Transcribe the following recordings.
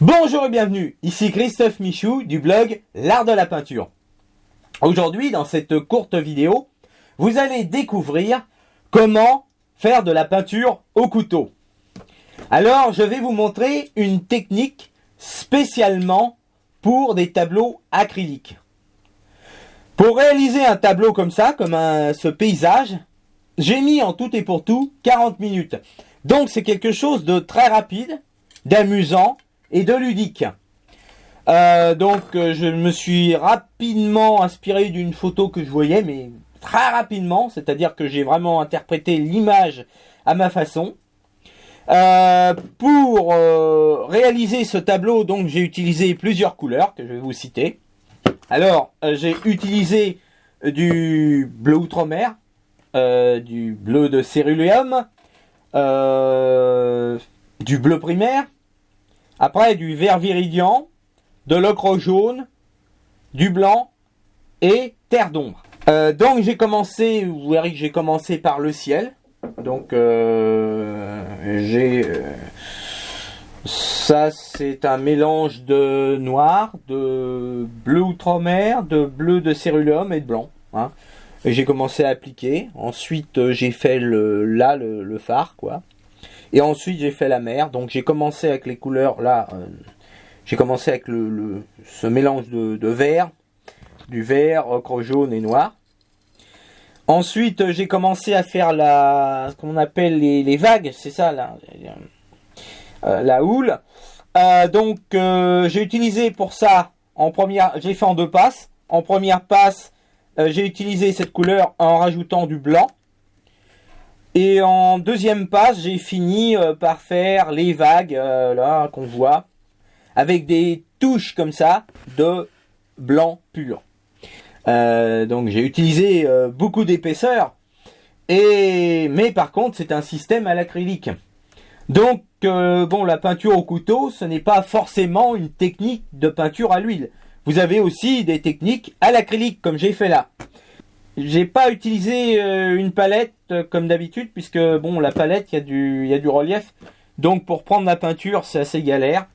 Bonjour et bienvenue, ici Christophe Michou du blog L'Art de la Peinture. Aujourd'hui, dans cette courte vidéo, vous allez découvrir comment faire de la peinture au couteau. Alors, je vais vous montrer une technique spécialement pour des tableaux acryliques. Pour réaliser un tableau comme ça, ce paysage, j'ai mis en tout et pour tout 40 minutes. Donc c'est quelque chose de très rapide, d'amusant et de ludique. Je me suis rapidement inspiré d'une photo que je voyais, mais très rapidement, c'est-à-dire que j'ai vraiment interprété l'image à ma façon. Pour réaliser ce tableau, donc j'ai utilisé plusieurs couleurs que je vais vous citer. Alors, j'ai utilisé du bleu outre-mer, du bleu de céruléum, du bleu primaire, après du vert viridien, de l'ocre jaune, du blanc et terre d'ombre. Donc j'ai commencé, vous verrez que j'ai commencé par le ciel. Donc ça c'est un mélange de noir, de bleu outre-mer, de bleu de céruléum et de blanc. Hein. Et j'ai commencé à appliquer. Ensuite j'ai fait le phare quoi. Et ensuite j'ai fait la mer. Donc j'ai commencé avec les couleurs là. J'ai commencé avec ce mélange de vert, du vert, ocre jaune et noir. Ensuite, j'ai commencé à faire ce qu'on appelle les vagues, c'est ça, la houle. J'ai utilisé pour ça, j'ai fait en deux passes. En première passe, j'ai utilisé cette couleur en rajoutant du blanc. Et en deuxième passe, j'ai fini par faire les vagues, là, qu'on voit, avec des touches comme ça, de blanc pur. Donc j'ai utilisé beaucoup d'épaisseur, mais par contre c'est un système à l'acrylique. Donc la peinture au couteau, ce n'est pas forcément une technique de peinture à l'huile. Vous avez aussi des techniques à l'acrylique comme j'ai fait là. J'ai pas utilisé une palette comme d'habitude puisque la palette il y a du relief. Donc pour prendre la peinture c'est assez galère.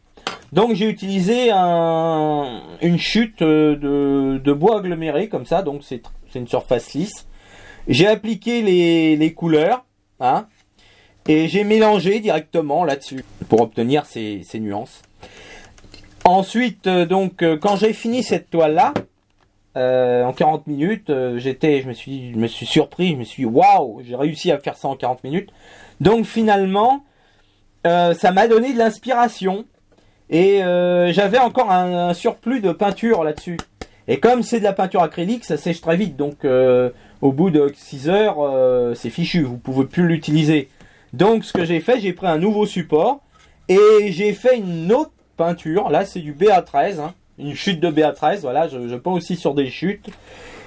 Donc j'ai utilisé une chute de bois aggloméré comme ça, donc c'est une surface lisse. J'ai appliqué les couleurs, hein, et j'ai mélangé directement là-dessus pour obtenir ces nuances. Ensuite, quand j'ai fini cette toile-là, en 40 minutes, je me suis surpris, je me suis dit waouh, j'ai réussi à faire ça en 40 minutes. Donc finalement, ça m'a donné de l'inspiration. Et j'avais encore un surplus de peinture là-dessus. Et comme c'est de la peinture acrylique, ça sèche très vite. Donc au bout de 6 heures, c'est fichu, vous ne pouvez plus l'utiliser. Donc ce que j'ai fait, j'ai pris un nouveau support. Et j'ai fait une autre peinture. Là c'est du BA13, hein, une chute de BA13. Voilà, je peins aussi sur des chutes.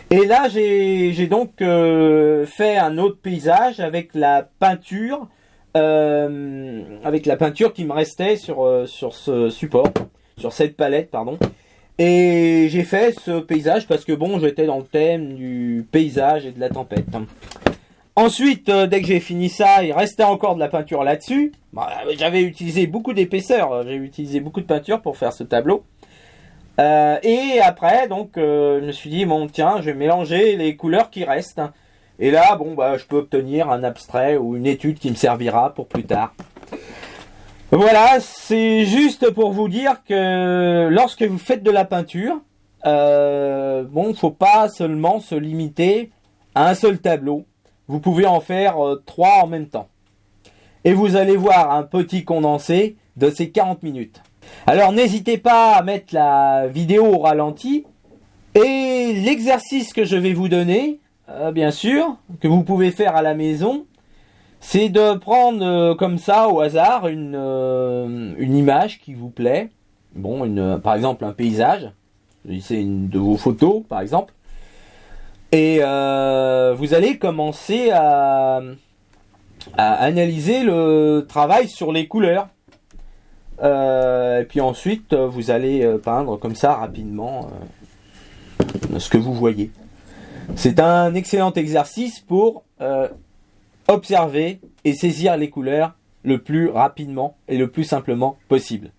Et là j'ai donc fait un autre paysage avec la peinture. Avec la peinture qui me restait sur ce support, sur cette palette, pardon. Et j'ai fait ce paysage parce que j'étais dans le thème du paysage et de la tempête. Ensuite, dès que j'ai fini ça, il restait encore de la peinture là-dessus. J'avais utilisé beaucoup d'épaisseur, j'ai utilisé beaucoup de peinture pour faire ce tableau. Et après, je me suis dit, tiens, je vais mélanger les couleurs qui restent. Et là, je peux obtenir un abstrait ou une étude qui me servira pour plus tard. Voilà, c'est juste pour vous dire que lorsque vous faites de la peinture, faut pas seulement se limiter à un seul tableau. Vous pouvez en faire 3 en même temps. Et vous allez voir un petit condensé de ces 40 minutes. Alors n'hésitez pas à mettre la vidéo au ralenti. Et l'exercice que je vais vous donner, bien sûr, que vous pouvez faire à la maison, c'est de prendre comme ça au hasard une image qui vous plaît. Par exemple un paysage, c'est une de vos photos par exemple. Et vous allez commencer à analyser le travail sur les couleurs. Et puis ensuite vous allez peindre comme ça rapidement ce que vous voyez. C'est un excellent exercice pour observer et saisir les couleurs le plus rapidement et le plus simplement possible.